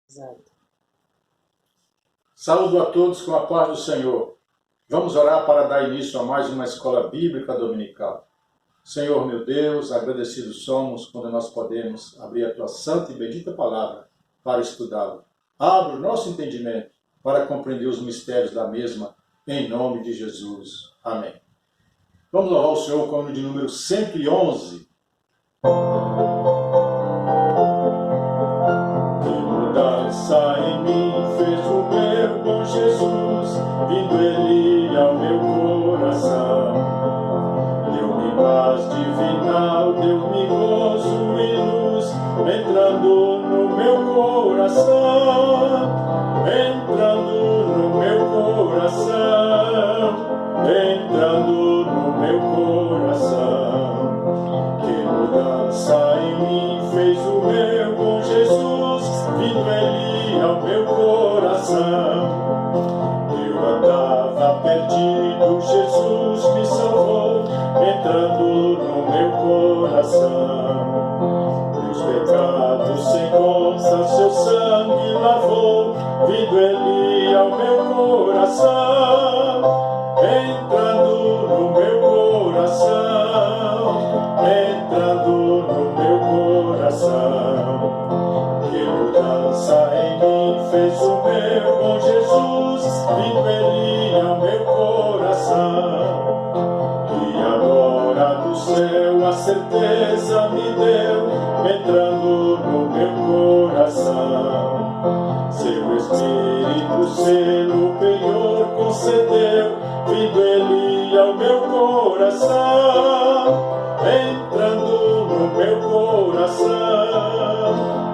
Exato. Saúdo a todos com a paz do Senhor. Vamos orar para dar início a mais uma escola bíblica dominical. Senhor meu Deus, agradecidos somos quando nós podemos abrir a Tua santa e bendita palavra para estudá-la. Abra o nosso entendimento para compreender os mistérios da mesma, em nome de Jesus. Amém. Vamos louvar o Senhor com o hino de número 111. Que mudança em mim fez o meu bom Jesus, vindo Ele ao meu coração. Deu-me paz divinal, deu-me gozo e luz, entrando no meu coração, entrando no meu coração, entrando no meu coração. Que mudança em mim fez o meu bom Jesus, vindo Ele ao meu coração. Eu andava perdido, Jesus me salvou, entrando no meu coração. Meus pecados sem conta, seu sangue lavou, vindo Ele ao meu coração, entrando no meu coração, entrando no meu coração. Que mudança em mim fez o meu bom Jesus, vindo Ele ao meu coração. E agora do céu a certeza me deu, entrando no meu coração. Seu Espírito selo penhor concedeu, vindo Ele ao meu coração, entrando no meu coração,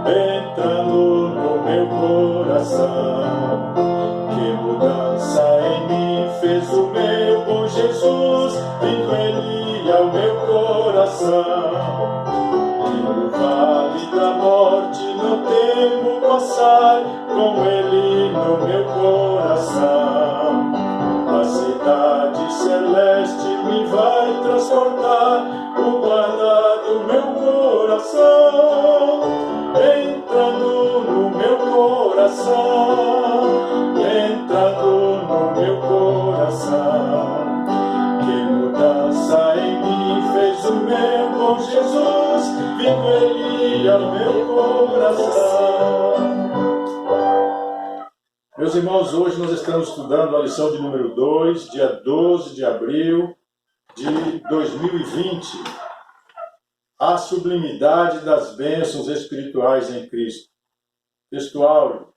entrando no meu coração. Que mudança em mim fez o meu bom Jesus, vindo Ele ao meu coração. E no vale da morte não temo passar, com Ele no meu coração. A cidade celeste me vai transportar, o guarda do meu coração, entrando no meu coração, entrando no meu coração. Que mudança em mim fez o meu bom Jesus, vindo Ele ao meu coração. Meus irmãos, hoje nós estamos estudando a lição de número 2, dia 12 de abril de 2020. A sublimidade das bênçãos espirituais em Cristo. Textual: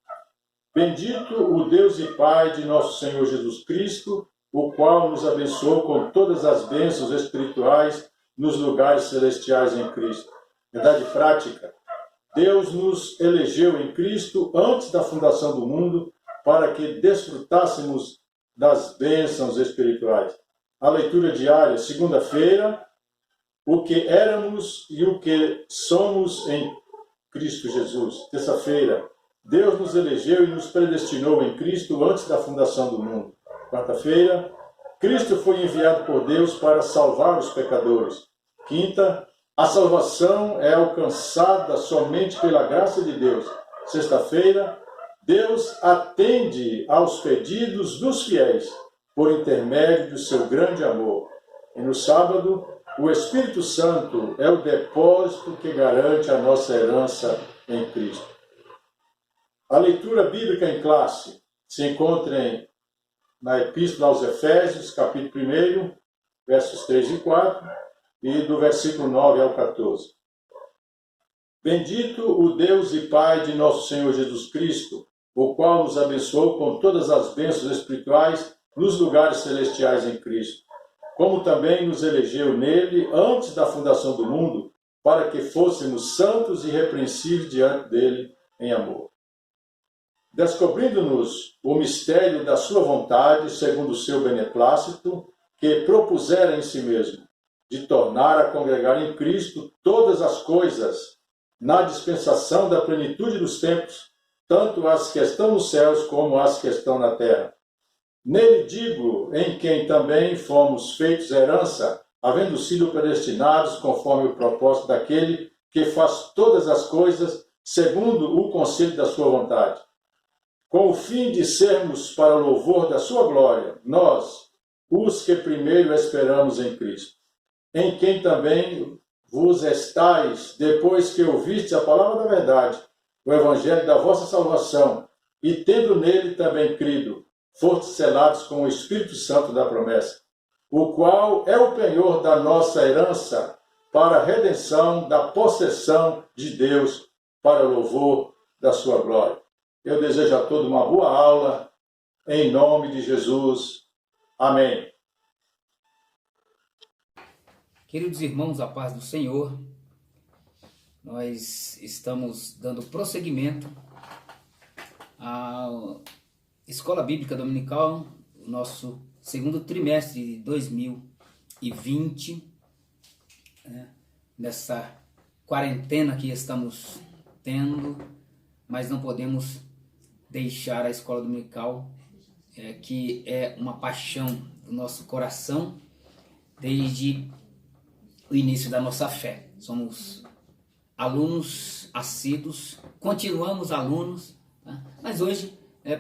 Bendito o Deus e Pai de nosso Senhor Jesus Cristo, o qual nos abençoou com todas as bênçãos espirituais nos lugares celestiais em Cristo. Verdade prática: Deus nos elegeu em Cristo antes da fundação do mundo para que desfrutássemos das bênçãos espirituais. A leitura diária, segunda-feira, o que éramos e o que somos em Cristo Jesus. Terça-feira, Deus nos elegeu e nos predestinou em Cristo antes da fundação do mundo. Quarta-feira, Cristo foi enviado por Deus para salvar os pecadores. Quinta, a salvação é alcançada somente pela graça de Deus. Sexta-feira, Deus atende aos pedidos dos fiéis por intermédio do seu grande amor. E no sábado, o Espírito Santo é o depósito que garante a nossa herança em Cristo. A leitura bíblica em classe se encontra na Epístola aos Efésios, capítulo 1, versos 3 e 4, e do versículo 9 ao 14. Bendito o Deus e Pai de nosso Senhor Jesus Cristo, o qual nos abençoou com todas as bênçãos espirituais nos lugares celestiais em Cristo, como também nos elegeu nele antes da fundação do mundo, para que fôssemos santos e irrepreensíveis diante dele em amor. Descobrindo-nos o mistério da sua vontade, segundo o seu beneplácito, que propusera em si mesmo, de tornar a congregar em Cristo todas as coisas, na dispensação da plenitude dos tempos, tanto as que estão nos céus como as que estão na terra. Nele digo, em quem também fomos feitos herança, havendo sido predestinados conforme o propósito daquele que faz todas as coisas segundo o conselho da sua vontade, com o fim de sermos para o louvor da sua glória, nós, os que primeiro esperamos em Cristo, em quem também vos estáis, depois que ouvistes a palavra da verdade, o evangelho da vossa salvação, e tendo nele também crido, fostes selados com o Espírito Santo da promessa, o qual é o penhor da nossa herança para a redenção da possessão de Deus, para o louvor da sua glória. Eu desejo a todos uma boa aula, em nome de Jesus. Amém. Queridos irmãos, a paz do Senhor, nós estamos dando prosseguimento à Escola Bíblica Dominical, o nosso segundo trimestre de 2020, nessa quarentena que estamos tendo, mas não podemos deixar a Escola Dominical, que é uma paixão do nosso coração desde o início da nossa fé. Somos alunos assíduos, continuamos alunos, mas hoje,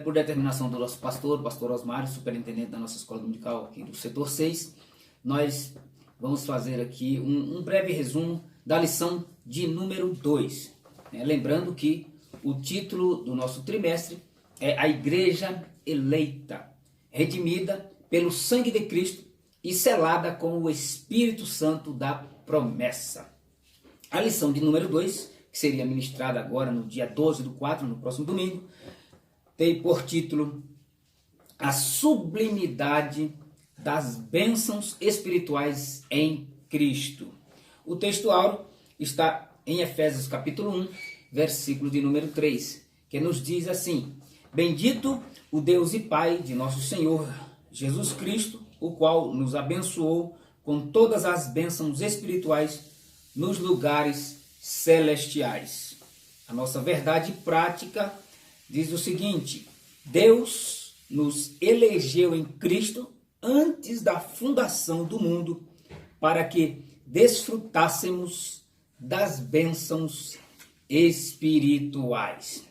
por determinação do nosso pastor, o pastor Osmário, superintendente da nossa escola dominical aqui do setor 6, nós vamos fazer aqui um breve resumo da lição de número 2. Lembrando que o título do nosso trimestre é A Igreja Eleita, redimida pelo sangue de Cristo e selada com o Espírito Santo da promessa. A lição de número 2, que seria ministrada agora no dia 12/4, no próximo domingo, tem por título A Sublimidade das Bênçãos Espirituais em Cristo. O texto áureo está em Efésios capítulo 1, versículo de número 3, que nos diz assim: Bendito o Deus e Pai de nosso Senhor Jesus Cristo, o qual nos abençoou com todas as bênçãos espirituais nos lugares celestiais. A nossa verdade prática diz o seguinte: Deus nos elegeu em Cristo antes da fundação do mundo para que desfrutássemos das bênçãos espirituais.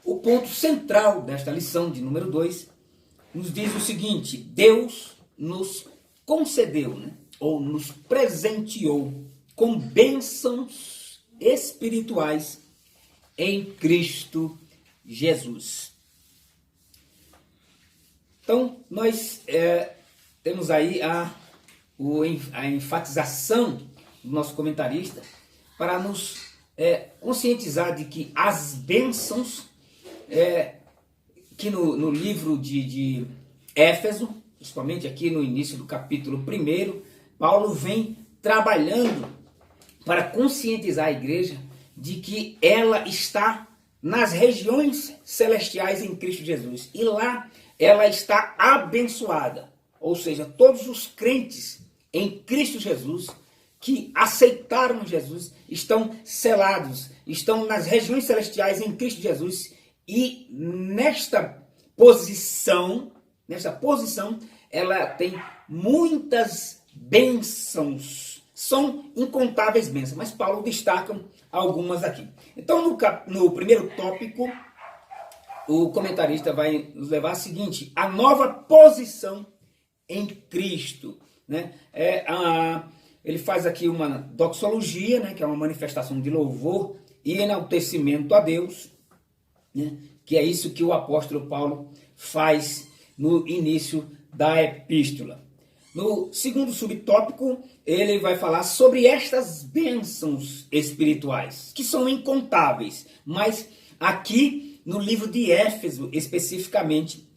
O ponto central desta lição de número 2 nos diz o seguinte: Deus nos concedeu, ou nos presenteou com bênçãos espirituais em Cristo Jesus. Então, nós temos aí a enfatização do nosso comentarista para nos conscientizar de que as bênçãos que no livro de Éfeso, principalmente aqui no início do capítulo 1, Paulo vem trabalhando para conscientizar a igreja de que ela está nas regiões celestiais em Cristo Jesus. E lá ela está abençoada. Ou seja, todos os crentes em Cristo Jesus que aceitaram Jesus estão selados, estão nas regiões celestiais em Cristo Jesus. E nesta posição, ela tem muitas bênçãos. São incontáveis bênçãos, mas Paulo destaca algumas aqui. Então, no primeiro tópico, o comentarista vai nos levar ao seguinte: a nova posição em Cristo. Ele faz aqui uma doxologia, que é uma manifestação de louvor e enaltecimento a Deus, que é isso que o apóstolo Paulo faz no início da epístola. No segundo subtópico, ele vai falar sobre estas bênçãos espirituais, que são incontáveis, mas aqui no livro de Éfeso, especificamente,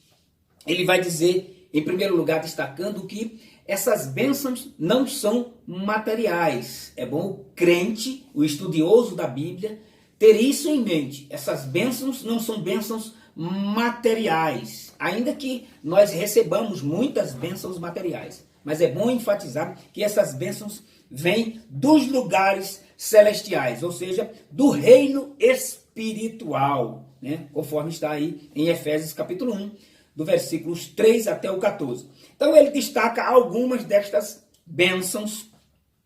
ele vai dizer, em primeiro lugar, destacando que essas bênçãos não são materiais. É bom o crente, o estudioso da Bíblia, ter isso em mente. Essas bênçãos não são bênçãos materiais, ainda que nós recebamos muitas bênçãos materiais. Mas é bom enfatizar que essas bênçãos vêm dos lugares celestiais, ou seja, do reino espiritual, conforme está aí em Efésios capítulo 1, do versículos 3 até o 14. Então ele destaca algumas destas bênçãos.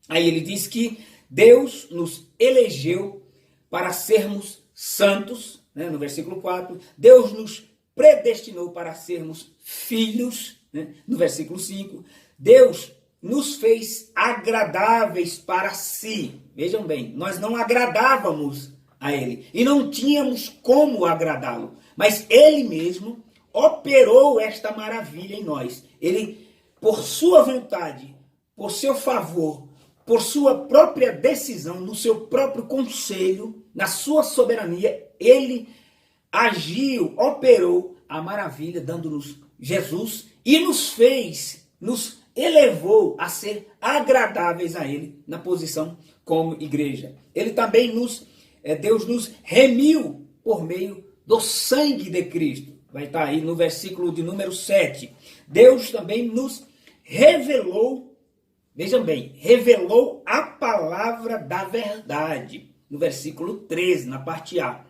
Aí ele diz que Deus nos elegeu para sermos santos, né, no versículo 4. Deus nos predestinou para sermos filhos, né, no versículo 5. Deus nos fez agradáveis para si. Vejam bem, nós não agradávamos a Ele e não tínhamos como agradá-lo, mas Ele mesmo operou esta maravilha em nós. Ele, por sua vontade, por seu favor, por sua própria decisão, no seu próprio conselho, na sua soberania, Ele agiu, operou a maravilha, dando-nos Jesus e nos fez, nos elevou a ser agradáveis a Ele na posição como igreja. Ele também Deus nos remiu por meio do sangue de Cristo. Vai estar aí no versículo de número 7. Deus também nos revelou, vejam bem, revelou a palavra da verdade. No versículo 13, na parte A.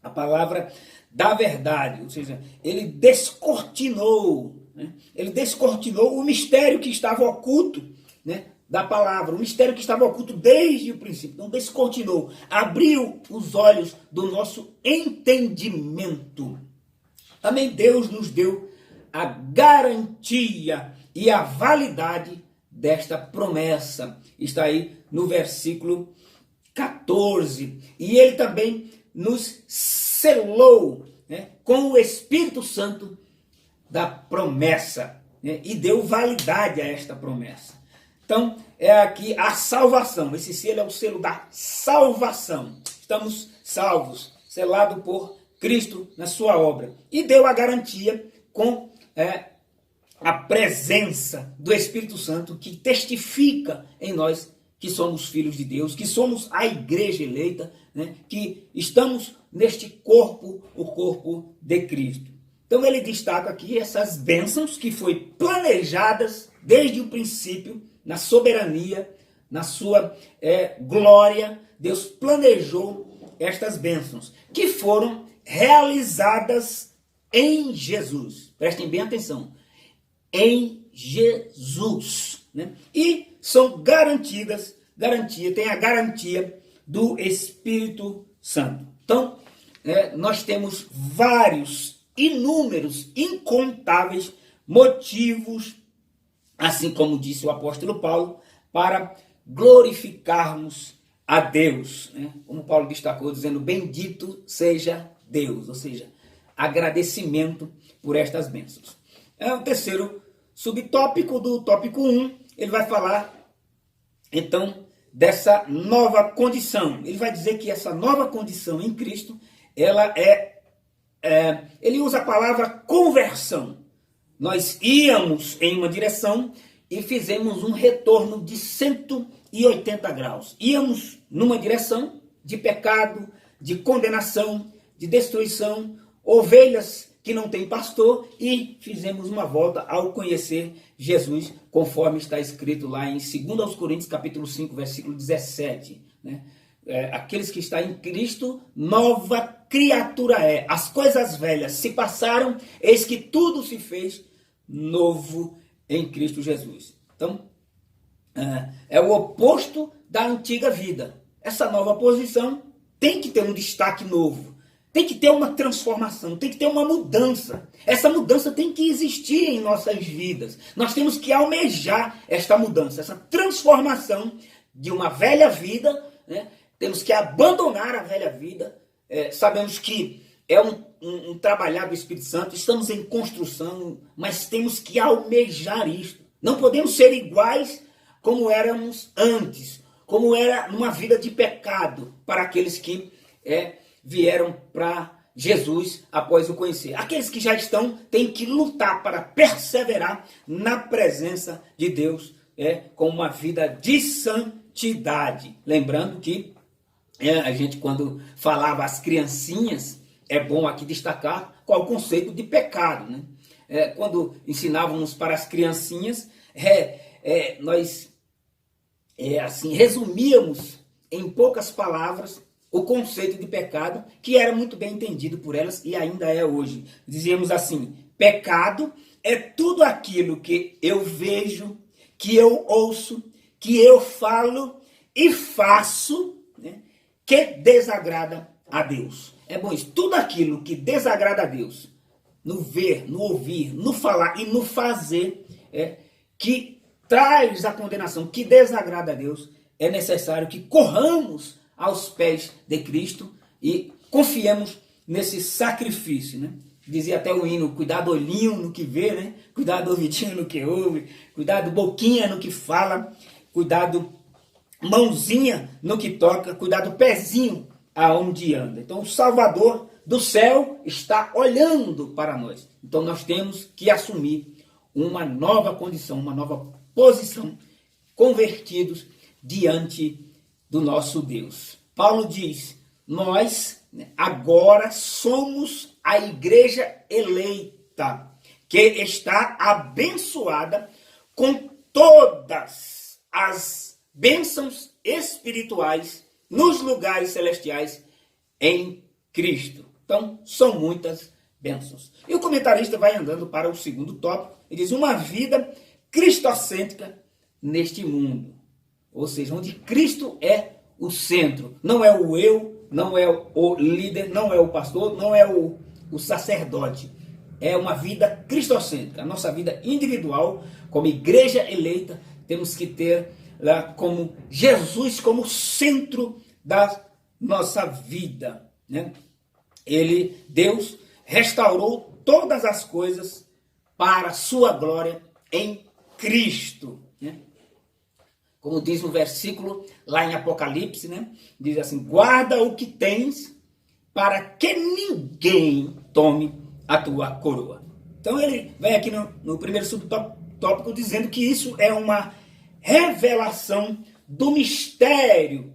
A palavra da verdade, ou seja, ele descortinou, né? Ele descortinou o mistério que estava oculto, né, da palavra, o mistério que estava oculto desde o princípio. Então descortinou, abriu os olhos do nosso entendimento. Também Deus nos deu a garantia e a validade desta promessa. Está aí no versículo 14. E ele também nos selou, né, com o Espírito Santo da promessa, né, e deu validade a esta promessa. Então, é aqui a salvação. Esse selo é o selo da salvação. Estamos salvos, selado por Cristo na sua obra. E deu a garantia com a presença do Espírito Santo, que testifica em nós que somos filhos de Deus, que somos a igreja eleita, né, que estamos neste corpo, o corpo de Cristo. Então ele destaca aqui essas bênçãos que foi planejadas desde o princípio, na soberania, na sua glória. Deus planejou estas bênçãos, que foram realizadas em Jesus. Prestem bem atenção. Em Jesus, né? E são tem a garantia do Espírito Santo. Então, nós temos inúmeros, incontáveis motivos, assim como disse o apóstolo Paulo, para glorificarmos a Deus, né? Como Paulo destacou, dizendo, bendito seja Deus, ou seja, agradecimento por estas bênçãos. O terceiro subtópico do tópico 1, ele vai falar, então, dessa nova condição. Ele vai dizer que essa nova condição em Cristo, ela ele usa a palavra conversão. Nós íamos em uma direção e fizemos um retorno de 180 graus. Íamos numa direção de pecado, de condenação, de destruição, ovelhas que não tem pastor, e fizemos uma volta ao conhecer Jesus, conforme está escrito lá em 2 Coríntios capítulo 5, versículo 17. Né? Aqueles que estão em Cristo, nova criatura é. As coisas velhas se passaram, eis que tudo se fez novo em Cristo Jesus. Então, é o oposto da antiga vida. Essa nova posição tem que ter um destaque novo. Tem que ter uma transformação, tem que ter uma mudança. Essa mudança tem que existir em nossas vidas. Nós temos que almejar esta mudança, essa transformação de uma velha vida, né? Temos que abandonar a velha vida. Sabemos que é um trabalhar do Espírito Santo, estamos em construção, mas temos que almejar isto. Não podemos ser iguais como éramos antes, como era numa vida de pecado, para aqueles que vieram para Jesus após o conhecer. Aqueles que já estão têm que lutar para perseverar na presença de Deus, com uma vida de santidade. Lembrando que a gente, quando falava às criancinhas, é bom aqui destacar qual o conceito de pecado, né? Quando ensinávamos para as criancinhas, nós assim resumíamos em poucas palavras o conceito de pecado, que era muito bem entendido por elas e ainda é hoje. Dizíamos assim: pecado é tudo aquilo que eu vejo, que eu ouço, que eu falo e faço, né, que desagrada a Deus. É bom isso. Tudo aquilo que desagrada a Deus, no ver, no ouvir, no falar e no fazer, que traz a condenação, que desagrada a Deus, é necessário que corramos aos pés de Cristo e confiemos nesse sacrifício, né? Dizia até o hino, cuidado olhinho no que vê, né? Cuidado ouvidinho no que ouve, cuidado boquinha no que fala, cuidado mãozinha no que toca, cuidado pezinho aonde anda. Então o Salvador do céu está olhando para nós. Então nós temos que assumir uma nova condição, uma nova posição, convertidos diante do nosso Deus. Paulo diz, nós agora somos a igreja eleita, que está abençoada com todas as bênçãos espirituais nos lugares celestiais em Cristo. Então, são muitas bênçãos. E o comentarista vai andando para o segundo tópico, e diz, uma vida cristocêntrica neste mundo. Ou seja, onde Cristo é o centro. Não é o eu, não é o líder, não é o pastor, não é o sacerdote. É uma vida cristocêntrica. A nossa vida individual, como igreja eleita, temos que ter lá como Jesus como centro da nossa vida, né? Deus restaurou todas as coisas para a sua glória em Cristo, né? Como diz no versículo lá em Apocalipse, né? Diz assim, guarda o que tens para que ninguém tome a tua coroa. Então ele vem aqui no primeiro subtópico dizendo que isso é uma revelação do mistério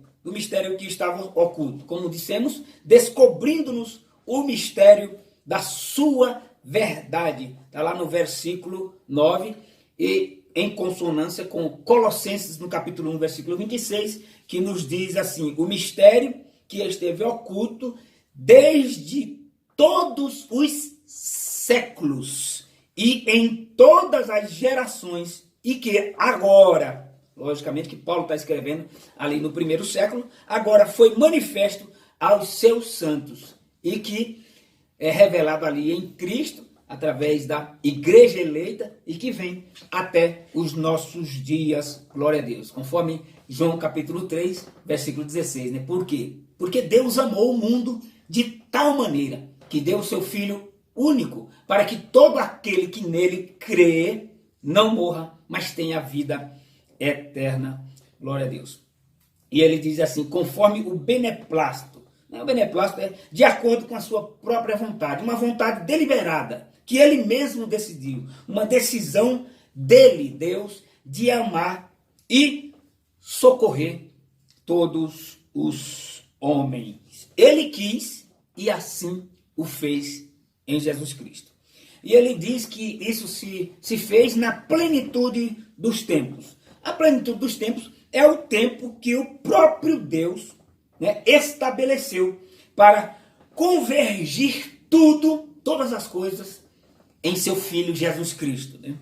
que estava oculto. Como dissemos, descobrindo-nos o mistério da sua verdade. Está lá no versículo 9 e em consonância com Colossenses, no capítulo 1, versículo 26, que nos diz assim, o mistério que esteve oculto desde todos os séculos e em todas as gerações, e que agora, logicamente que Paulo está escrevendo ali no primeiro século, agora foi manifesto aos seus santos, e que é revelado ali em Cristo, através da igreja eleita, e que vem até os nossos dias, glória a Deus, conforme João capítulo 3, versículo 16, né? Por quê? Porque Deus amou o mundo de tal maneira, que deu o seu Filho único, para que todo aquele que nele crê, não morra, mas tenha vida eterna, glória a Deus. E ele diz assim, conforme o beneplácito. O beneplácito é de acordo com a sua própria vontade, uma vontade deliberada, que ele mesmo decidiu, uma decisão dele, Deus, de amar e socorrer todos os homens. Ele quis e assim o fez em Jesus Cristo. E ele diz que isso se fez na plenitude dos tempos. A plenitude dos tempos é o tempo que o próprio Deus, né, estabeleceu para convergir todas as coisas em seu Filho Jesus Cristo, né?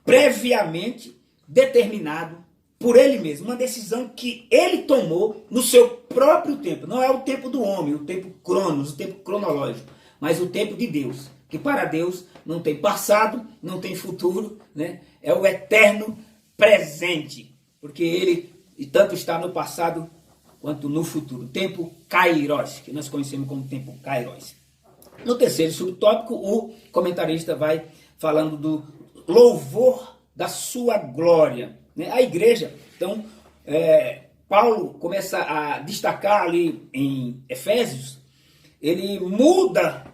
Previamente determinado por ele mesmo, uma decisão que ele tomou no seu próprio tempo. Não é o tempo do homem, o tempo cronos, o tempo cronológico, mas o tempo de Deus, que para Deus não tem passado, não tem futuro, né? É o eterno presente, porque ele tanto está no passado quanto no futuro. O tempo Kairos, que nós conhecemos como tempo Kairos. No terceiro subtópico, o comentarista vai falando do louvor da sua glória, né? A igreja, então, Paulo começa a destacar ali em Efésios, ele muda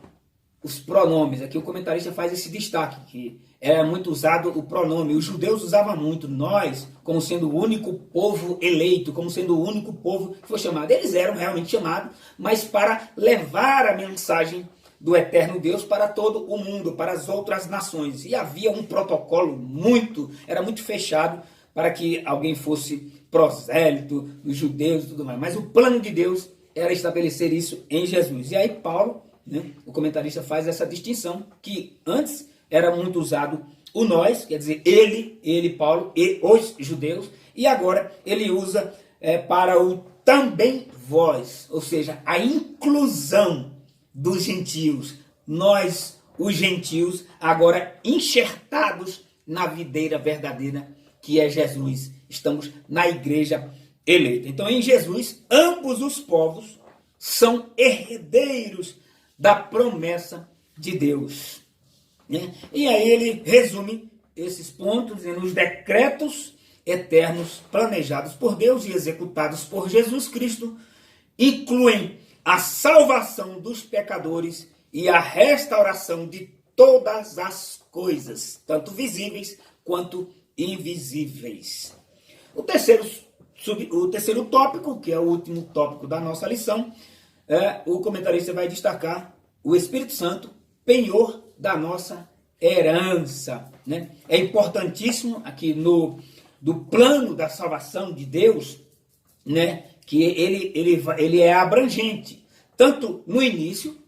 os pronomes. Aqui o comentarista faz esse destaque, que era muito usado o pronome. Os judeus usavam muito nós, como sendo o único povo eleito, como sendo o único povo que foi chamado. Eles eram realmente chamados, mas para levar a mensagem do eterno Deus para todo o mundo, para as outras nações. E havia um protocolo era muito fechado para que alguém fosse prosélito, os judeus e tudo mais. Mas o plano de Deus era estabelecer isso em Jesus. E aí Paulo, né, o comentarista faz essa distinção, que antes era muito usado o nós, quer dizer, ele, Paulo, e os judeus, e agora ele usa para o também vós, ou seja, a inclusão dos gentios, nós, os gentios, agora enxertados na videira verdadeira, que é Jesus. Estamos na igreja eleita. Então, em Jesus, ambos os povos são herdeiros da promessa de Deus. E aí ele resume esses pontos nos decretos eternos planejados por Deus e executados por Jesus Cristo, incluem a salvação dos pecadores e a restauração de todas as coisas, tanto visíveis quanto invisíveis. O terceiro tópico, que é o último tópico da nossa lição, o comentarista vai destacar o Espírito Santo, penhor da nossa herança. É importantíssimo aqui do plano da salvação de Deus, que ele é abrangente, tanto no início,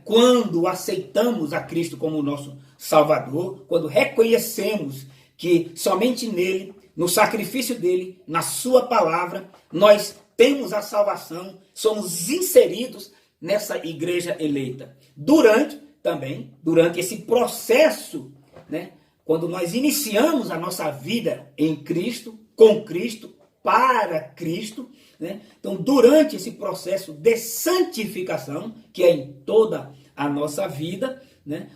quando aceitamos a Cristo como nosso Salvador, quando reconhecemos que somente nele, no sacrifício dele, na sua palavra, nós temos a salvação, somos inseridos nessa igreja eleita. Durante esse processo, quando nós iniciamos a nossa vida em Cristo, com Cristo, para Cristo, então durante esse processo de santificação, que é em toda a nossa vida,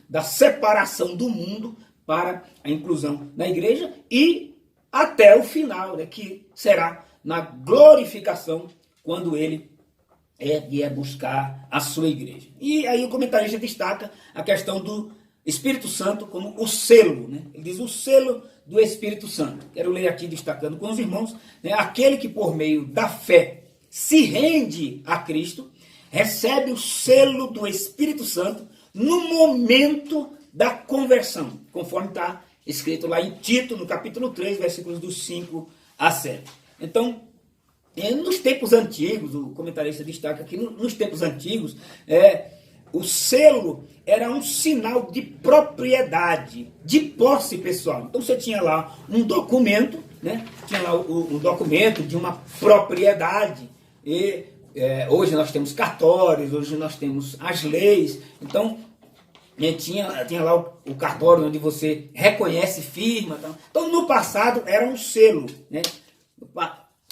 da separação do mundo para a inclusão na igreja e até o final, que será na glorificação, quando ele vier buscar a sua igreja. E aí o comentarista destaca a questão do Espírito Santo como o selo. Ele diz o selo do Espírito Santo. Quero ler aqui destacando com os irmãos, aquele que por meio da fé se rende a Cristo, recebe o selo do Espírito Santo no momento da conversão, conforme está escrito lá em Tito, no capítulo 3, versículos dos 5 a 7. Então, nos tempos antigos, o comentarista destaca que nos tempos antigos, o selo era um sinal de propriedade, de posse pessoal. Então você tinha lá um documento, tinha lá um documento de uma propriedade. E hoje nós temos cartórios, hoje nós temos as leis. Então tinha lá o cartório onde você reconhece firma. Então no passado era um selo,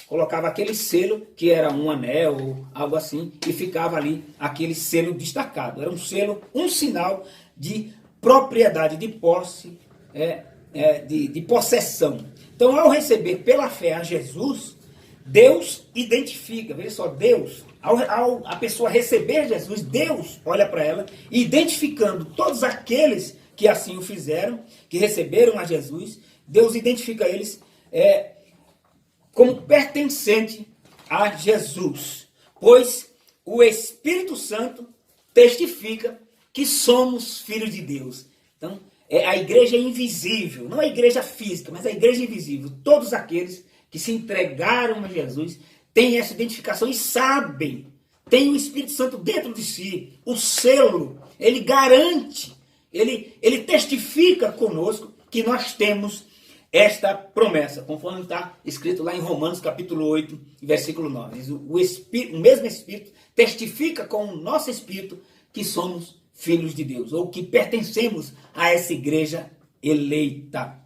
colocava aquele selo, que era um anel ou algo assim, e ficava ali aquele selo destacado. Era um selo, um sinal de propriedade, de posse, de possessão. Então, ao receber pela fé a Jesus, Deus identifica, veja só, Deus, ao a pessoa receber Jesus, Deus olha para ela, e identificando todos aqueles que assim o fizeram, que receberam a Jesus, Deus identifica eles como pertencente a Jesus, pois o Espírito Santo testifica que somos filhos de Deus. Então, a igreja invisível, não a igreja física, mas a igreja invisível. Todos aqueles que se entregaram a Jesus têm essa identificação e sabem, tem o Espírito Santo dentro de si, o selo, ele garante, ele testifica conosco que nós temos esta promessa, conforme está escrito lá em Romanos capítulo 8, versículo 9. Diz, o mesmo Espírito testifica com o nosso Espírito que somos filhos de Deus, ou que pertencemos a essa igreja eleita.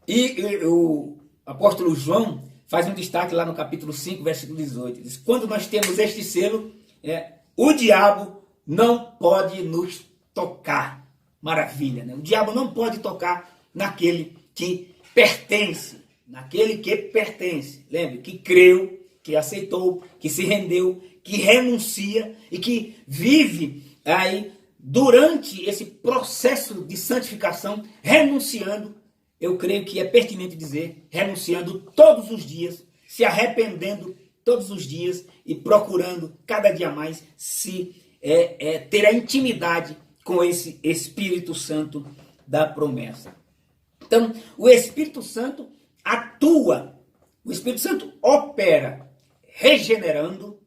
E o apóstolo João faz um destaque lá no capítulo 5, versículo 18. Diz, quando nós temos este selo, o diabo não pode nos tocar. Maravilha, O diabo não pode tocar naquele que pertence, lembre, que creu, que aceitou, que se rendeu, que renuncia e que vive aí durante esse processo de santificação, renunciando, eu creio que é pertinente dizer, renunciando todos os dias, se arrependendo todos os dias e procurando cada dia mais ter a intimidade com esse Espírito Santo da promessa. Então, o Espírito Santo atua, o Espírito Santo opera, regenerando,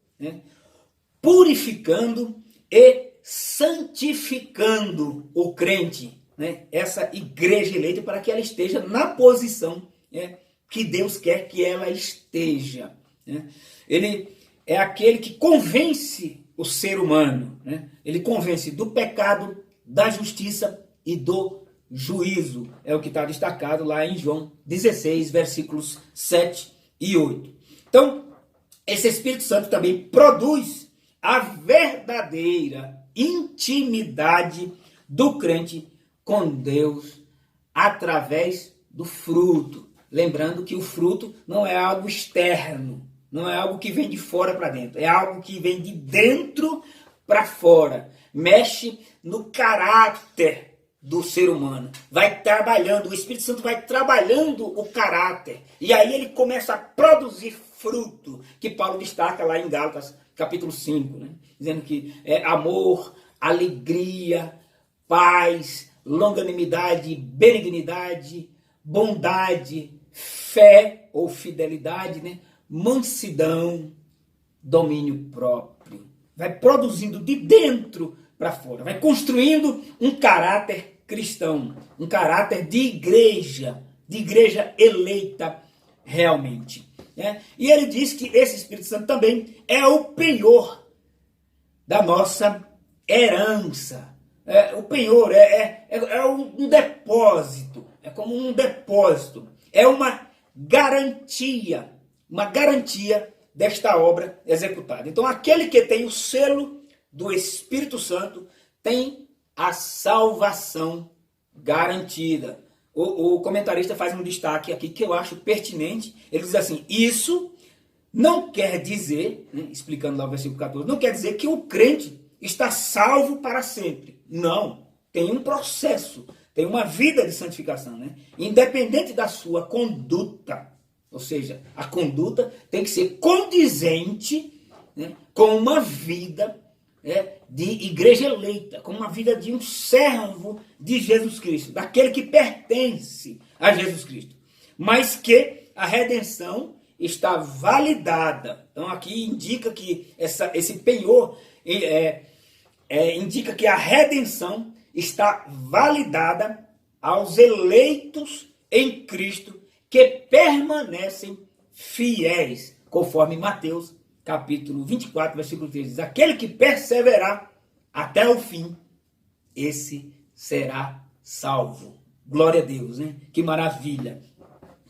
purificando e santificando o crente, essa igreja eleita, para que ela esteja na posição que Deus quer que ela esteja. né? Ele é aquele que convence o ser humano, né? Ele convence do pecado, da justiça e do juízo. É o que está destacado lá em João 16, versículos 7 e 8. Então, esse Espírito Santo também produz a verdadeira intimidade do crente com Deus através do fruto. Lembrando que o fruto não é algo externo, não é algo que vem de fora para dentro, é algo que vem de dentro para fora. Mexe no caráter do ser humano. Vai trabalhando, o Espírito Santo vai trabalhando o caráter. E aí ele começa a produzir fruto, que Paulo destaca lá em Gálatas, capítulo 5, né? Dizendo que é amor, alegria, paz, longanimidade, benignidade, bondade, fé ou fidelidade, né? Mansidão, domínio próprio. Vai produzindo de dentro para fora, vai construindo um caráter cristão, um caráter de igreja eleita realmente, né? E ele diz que esse Espírito Santo também é o penhor da nossa herança. O penhor é um depósito, é como um depósito, é uma garantia desta obra executada. Então, aquele que tem o selo do Espírito Santo tem a salvação garantida. O comentarista faz um destaque aqui que eu acho pertinente. Ele diz assim: isso não quer dizer, né, explicando lá o versículo 14, não quer dizer que o crente está salvo para sempre. Não, tem um processo, tem uma vida de santificação, né? Independente da sua conduta. Ou seja, a conduta tem que ser condizente, né, com uma vida de igreja eleita, com uma vida de um servo de Jesus Cristo, daquele que pertence a Jesus Cristo, mas que a redenção está validada. Então aqui indica que esse penhor indica que a redenção está validada aos eleitos em Cristo que permanecem fiéis, conforme Mateus capítulo 24, versículo 3 diz: aquele que perseverar até o fim, esse será salvo. Glória a Deus, né? Que maravilha.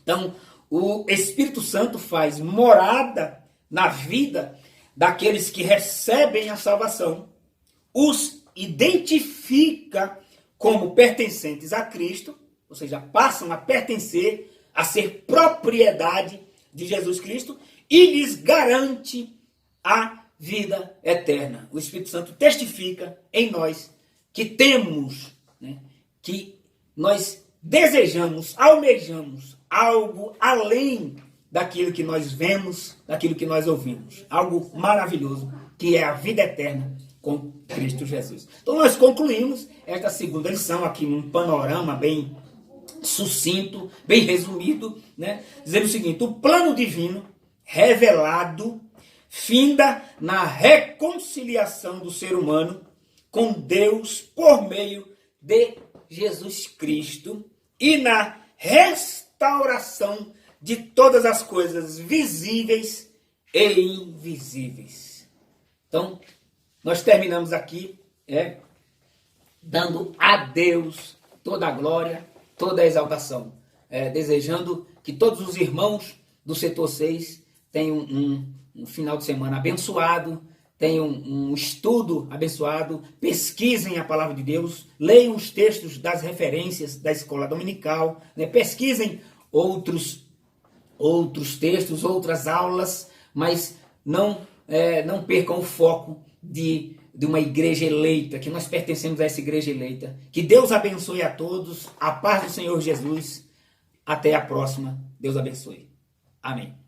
Então, o Espírito Santo faz morada na vida daqueles que recebem a salvação, os identifica como pertencentes a Cristo, ou seja, passam a pertencer, a ser propriedade de Jesus Cristo, e lhes garante a vida eterna. O Espírito Santo testifica em nós que temos, né, que nós desejamos, almejamos algo além daquilo que nós vemos, daquilo que nós ouvimos. Algo maravilhoso, que é a vida eterna com Cristo Jesus. Então nós concluímos esta segunda lição aqui num panorama bem sucinto, bem resumido, né, dizendo o seguinte: o plano divino revelado finda na reconciliação do ser humano com Deus por meio de Jesus Cristo e na restauração de todas as coisas visíveis e invisíveis. Então, nós terminamos aqui dando a Deus toda a glória, toda a exaltação, desejando que todos os irmãos do setor 6 tenham um final de semana abençoado, tenham um estudo abençoado, pesquisem a palavra de Deus, leiam os textos das referências da escola dominical, né? Pesquisem outros textos, outras aulas, mas não percam o foco de uma igreja eleita, que nós pertencemos a essa igreja eleita. Que Deus abençoe a todos, a paz do Senhor Jesus. Até a próxima. Deus abençoe. Amém.